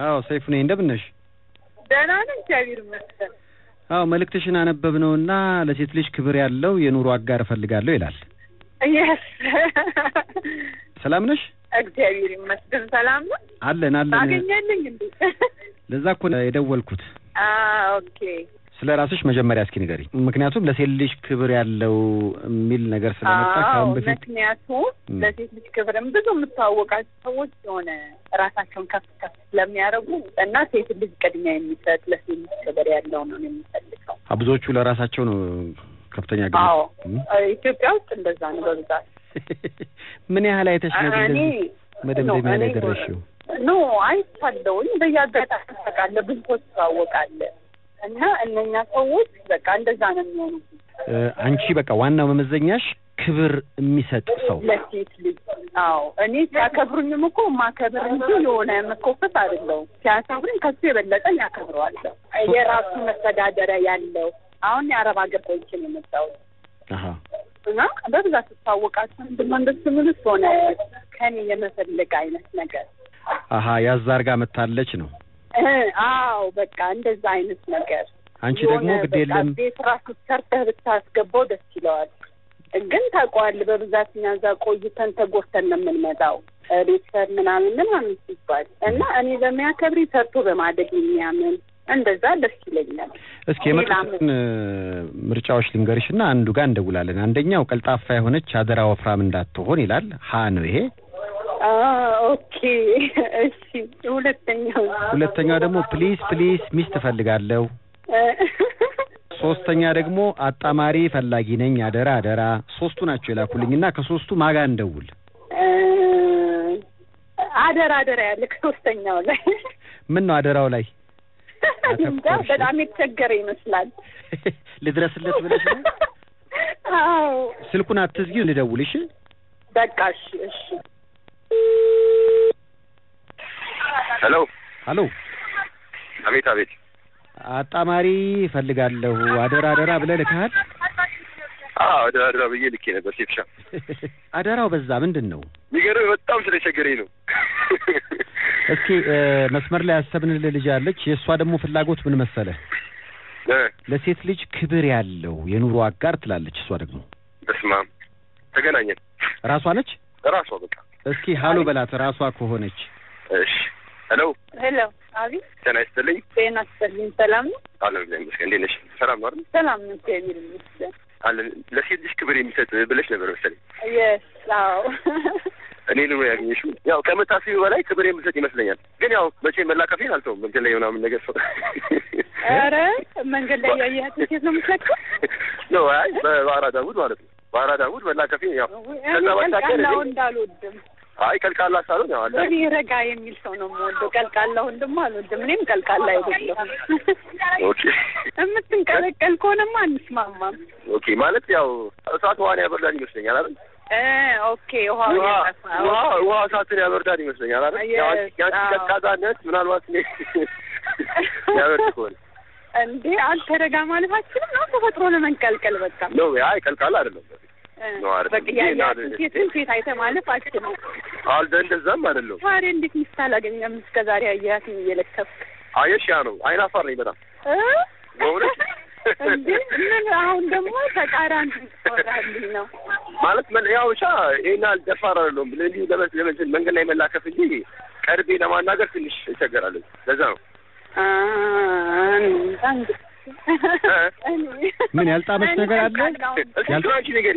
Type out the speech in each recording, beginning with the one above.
አዎ ሰይፉ ነኝ እንደምን ነሽ ደህና ነኝ እግዚአብሔር ይመስገን አዎ መልእክትሽን አነበብነውና ለሴት ልጅ ክብር ያለው የኑሮ አጋር ፈልጋለሁ ይላል ሰላም ነሽ እግዚአብሔር ይመስገን ሰላም ነው አለን አገኘልኝ እንዴ ለዛ እኮ የደወልኩት ኦኬ ስለራስሽ መጀመሪያ እስኪ ንገሪ ምክንያቱም ለሴት ልጅ ክብር ያለው የሚል ነገር ስለመጣ ካሁን በፊት ምክንያቱም ለሴት ልጅ ክብርም ብዙ የምታወቃቸው ሰዎች የሆነ ራሳቸውን ከፍ ስለሚያደርጉ እና ሴት ልጅ ቅድሚያ የሚሰጥ ለሴት ልጅ ክብር ያለው ነው የሚፈልገው ብዙዎቹ ለራሳቸው ነው ከፍተኛ ግብ ኢትዮጵያ ውስጥ እንደዛ ነው በብዛት ምን ያህል አይተሽ ነው እንደዚህ መደምደሚያ ላይ ደረሽው ኖ አይቻለሁኝ በያጋጣሚ ተቃለ ብዙ ሰዎች ታወቃለ እና እነኛ ሰዎች በቃ እንደዛ ነው የሚሆኑት አንቺ በቃ ዋናው መመዘኛሽ ክብር የሚሰጥ ሰው ለሴት ልጅ አዎ እኔ ሲያከብሩኝም እኮ ማከብር እንጂ የሆነ መኮፈስ አይደለም ሲያከብሩኝ ከሱ የበለጠ ያከብረዋለሁ የራሱ መስተዳደሪያ ያለው አሁን የአረብ ሀገር ቆይቼ ነው የመጣው እና በብዛት ተታወቃችሁ እንደምንደስምልስ ሆነ ከኔ የመፈልግ አይነት ነገር ያዛርጋ መታለች ነው አዎ በቃ እንደዛ አይነት ነገር አንቺ ደግሞ ግድ የለም ቤት ራሱ ሰርተህ ብታስገባው ደስ ይለዋል ግን ታውቀዋል በብዛት እኛዛ ቆይተን ተጎርተን ነው የምንመጣው ቤተሰብ ምናምን ሲባል እና እኔ በሚያከብሪ ሰርቶ በማደግ የሚያምን እንደዛ ደስ ይለኛል እስኪ የመጡትን ምርጫዎች ልንገርሽና አንዱ ጋር እንደውላለን አንደኛው ቀልጣፋ የሆነች አደራ ወፍራም እንዳትሆን ይላል ነው ይሄ ኦኬ እሺ ሁለተኛው ደግሞ ፕሊስ ሚስት ፈልጋለሁ ሶስተኛ ደግሞ አጣማሪ ፈላጊ ነኝ አደራ ሶስቱ ናቸው የላኩልኝና ከሶስቱ ማጋ እንደውል አደራ ያለ ከሶስተኛው ላይ ምን ነው አደራው ላይ በጣም የተቸገረ ይመስላል ልድረስለት ብለሽ ነው አዎ ስልኩን አትዝጊው ልደውልሽ በቃ እሺ ሄሎ አቤት አጣማሪ ፈልጋለሁ አደራ ብለህ ልከሃል አደራ ብዬ ልኬ ነበር ሴፍሻ አደራው በዛ ምንድነው ይገርም በጣም ስለቸገረኝ ነው እስኪ መስመር ላይ ያሰብንልህ ልጅ አለች የሷ ደግሞ ፍላጎት ምን መሰለህ ለሴት ልጅ ክብር ያለው የኑሮ አጋር ትላለች እሷ ደግሞ በስማም ተገናኘን ራሷ ነች ራሷ በቃ እስኪ ሃሎ በላት ራሷ ከሆነች እሺ ሄሎ አቢ ጤና ይስጥልኝ ሰላም ነው አለሁልህ እንዴት ነሽ ሰላም ነው አይደል ሰላም ነው እግዚአብሔር ይመስገን ለሴት ልጅ ክብር የሚሰጥ ብለሽ ነበር መሰለኝ አዎ እኔ ነው ያገኘሽው ያው ከመታሰቢው በላይ ክብር የሚሰጥ ይመስለኛል ግን ያው መቼ መላቀፌን አልተውም መንገድ ላይ ምናምን ነገር ሰው ኧረ መንገድ ላይ ያያት ሴት ነው የምትለቀው ነው አይ በአራዳ ውድ ማለት ነው በአራዳ ውድ መላቀፌን ያው ከዛ ቀልቃላው እንዳልወድም አይ ቀልቃላ ሳይሆን ያው አለ እኔ ረጋ የሚል ሰው ነው የምወደው ቀልቃላው እንደማ አልወድም እኔም ቀልቃላ አይደለም ኦኬ የምትንቀለቀል ከሆነማ አንስማማም ኦኬ ማለት ያው እሳት ዋና ያበርዳል ይመስለኛል አይደል ኦኬ ውሃ እሳትን ያበርዳል ይመስለኛል አይደል ያው ቀዝቃዛነት ምናልባት ያበርድ ከሆነ እንዴ አንተ ረጋ ማለታችን ነው ተፈጥሮ ለመንቀልቀል በቃ ነው አይ ቀልቃላ አይደለም በቃ ሴት አይተህ ማለፍ አትችልም እንደዛም አይደለም ታዲያ እንዴት ሚስት አላገኘም እስከዛሬ አያያትን እየለከፍክ አየሽ ያ ነው አይናፋር ነኝ በጣም በእውነት እንዴ ምን አሁን ደግሞ ተቃራኒ ተወራልኝ ነው ማለት ያው ብቻ ይሄን አልደፋር አይደለም ለዚህ ለምን መንገድ ላይ መላከፍ እንጂ ቀርቤ ለማናገር ትንሽ እቸገራለሁ ለዛ ነው ምን ያልጣመሽ ነገር አለ ያልጣመሽ ነገር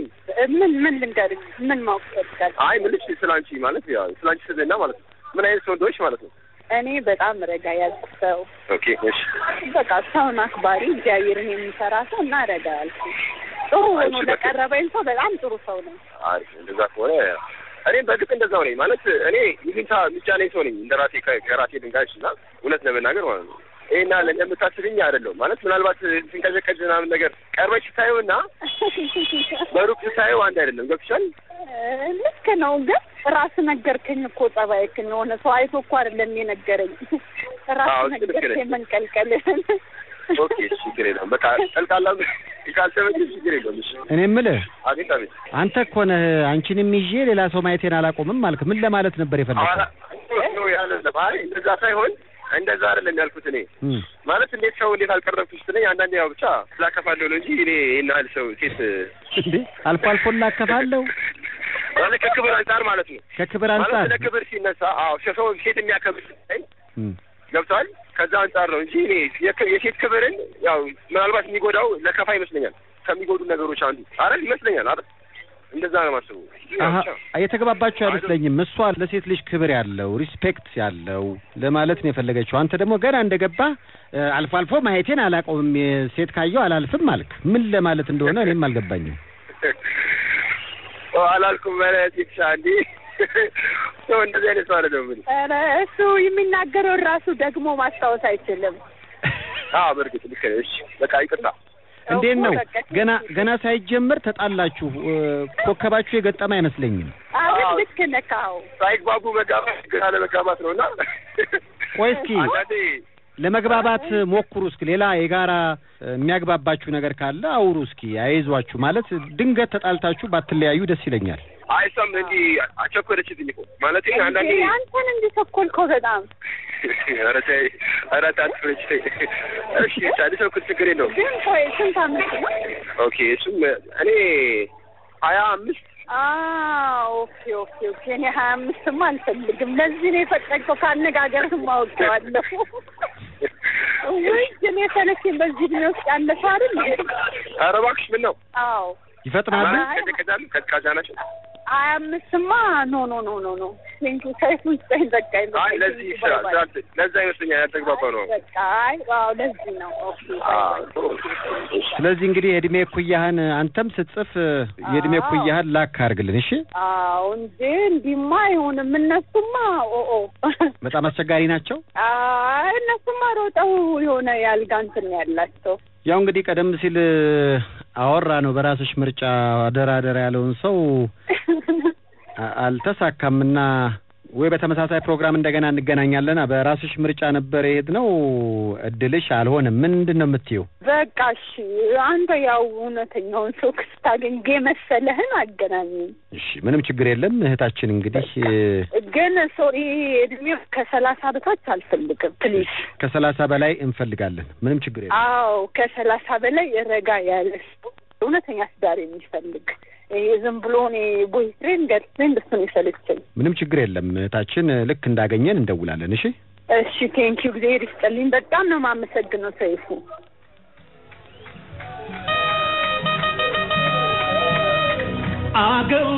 ምን ልንገርህ ምን ማወቅ ፈልጋለሁ አይ ምንሽ ስላንቺ ማለት ያው ስላንቺ ስለና ማለት ምን አይነት ሰው እንደሆንሽ ማለት ነው እኔ በጣም ረጋ ያልኩ ሰው ኦኬ እሺ በቃ ሰውን አክባሪ እግዚአብሔርን የሚሰራ ሰው እና ረጋ ያልኩ ጥሩ ሆኖ ለቀረበኝ ሰው በጣም ጥሩ ሰው ነው አይ እንደዛ ከሆነ እኔ በግጥ እንደዛው ነኝ ማለት እኔ ይህንታ ምጫለኝ ሰው ነኝ እንደራሴ ከራሴ ድንጋይና እውነት ለመናገር ማለት ነው ይሄና ለምታስብኝ አይደለም ማለት ምናልባት ሲንቀዘቀዝ ምናምን ነገር ቀርበሽ ታዩና በሩቅ ታዩ አንድ አይደለም ገብሻል ልክ ነው ግን ራስ ነገርከኝ እኮ ጸባይክን ሆነ ሰው አይቶ እኮ አይደለም የነገረኝ ራስ ነገርከኝ መንቀልቀል ኦኬ ችግር የለውም በቃ ቀልቃላው ይካልተመች ችግር የለውም እኔ የምልህ አቤት አንተ እኮ ነህ አንቺንም ይዤ ሌላ ሰው ማየቴን አላቆምም ማለት ምን ለማለት ነበር የፈለከው ነው ያለ ለባይ እንደዛ ሳይሆን እንደዛ አይደለም ያልኩት እኔ ማለት እንዴት ሰው እንዴት አልቀረብኩሽ ስትለኝ አንዳንዴ ያው ብቻ ስላከፋለሁ ነው እንጂ እኔ እናል ሰው ሴት እንዴ አልፎ አልፎ ላከፋለሁ ማለት ከክብር አንፃር ማለት ነው። ከክብር አንፃር ማለት ለክብር ሲነሳ ሰው ሴት የሚያከብር ገብቷል። ከዛ አንፃር ነው እንጂ እኔ የሴት ክብርን ያው ምናልባት የሚጎዳው ለከፋ ይመስለኛል ከሚጎዱ ነገሮች አንዱ አይደል ይመስለኛል አይደል እንደዛ ነው ማስቡ። የተገባባችሁ አይመስለኝም። እሷ ለሴት ልጅ ክብር ያለው ሪስፔክት ያለው ለማለት ነው የፈለገችው። አንተ ደግሞ ገና እንደገባ አልፎ አልፎ ማየቴን አላቆምም ሴት ካየው አላልፍም አልክ። ምን ለማለት እንደሆነ እኔም አልገባኝም። አላልኩም ማለት ይቻላል ነው እንደዚህ አይነት ሰው አይደለም። ኧረ እሱ የሚናገረው ራሱ ደግሞ ማስታወስ አይችልም። በእርግጥ ልክ ነሽ። በቃ ይቅርታ። እንዴት ነው ገና ሳይጀምር ተጣላችሁ? ኮከባችሁ የገጠመ አይመስለኝም። ልክ ነህ። ሳይግባቡ መጋባት ግራ ለመጋባት ነውና ቆይ እስኪ ለመግባባት ሞክሩ እስኪ። ሌላ የጋራ የሚያግባባችሁ ነገር ካለ አውሩ እስኪ። አይዟችሁ ማለት ድንገት ተጣልታችሁ ባትለያዩ ደስ ይለኛል። አይሰም እንዴ አቸኮለችኝ እኮ ማለት አንዳንዴ አንተን እንዲሰኮልከው በጣም አራታት ፍሬሽ እሺ ታዲያ ሰው ችግር የለውም። ግን ቆይ ስንት አመት ነው? ኦኬ እሱም እኔ 25 ኦኬ እኔ 25ም አልፈልግም። ለዚህ ነው የፈጠንከው። ካነጋገርህም አውቀዋለሁ። ወይ እኔ ተነስተን በዚህ እድሜ ውስጥ ያለ ሰው አይደል? ኧረ እባክሽ ምን ነው? ይፈጥናል ከዛ ናቸው 25ማ ኖ ቲንክ ሳይፉን ተንጠቃይ ነው። ለዚህ ለዛ ይመስለኛል ያልተግባባ ነው። በቃ ለዚህ ነው። ስለዚህ እንግዲህ የእድሜ ኩያህን አንተም ስትጽፍ የእድሜ ኩያህን ላክ አድርግልን እሺ። እንጂ እንዲማ አይሆንም። እነሱማ በጣም አስቸጋሪ ናቸው። እነሱማ ሮጠው የሆነ ያልጋ እንትን ያላቸው። ያው እንግዲህ ቀደም ሲል አወራ ነው በራስሽ ምርጫ አደራደር ያለውን ሰው አልተሳካምና ወይ በተመሳሳይ ፕሮግራም እንደገና እንገናኛለን። በራስሽ ምርጫ ነበር የሄድነው እድልሽ አልሆነም። ምንድነው የምትይው? በቃ እሺ አንተ ያው እውነተኛውን ሰው ክስታገኝ ገመሰለህን አገናኘኝ። እሺ ምንም ችግር የለም እህታችን። እንግዲህ ግን ሶሪ እድሜው ከ30 በታች አልፈልግም ፕሊዝ። ከ30 በላይ እንፈልጋለን። ምንም ችግር የለም። ከ30 በላይ ረጋ ያለ ሰው እውነተኛ ትዳር የሚፈልግ ዝም ብሎ እኔ ቦይፍሬንድ ገርልፍሬንድ እሱን ይሰለቸኝ። ምንም ችግር የለም እህታችን። ልክ እንዳገኘን እንደውላለን። እሺ ቴንኪው ጊዜ ይስጥልኝ። በጣም ነው የማመሰግነው ሰይፉ። አገው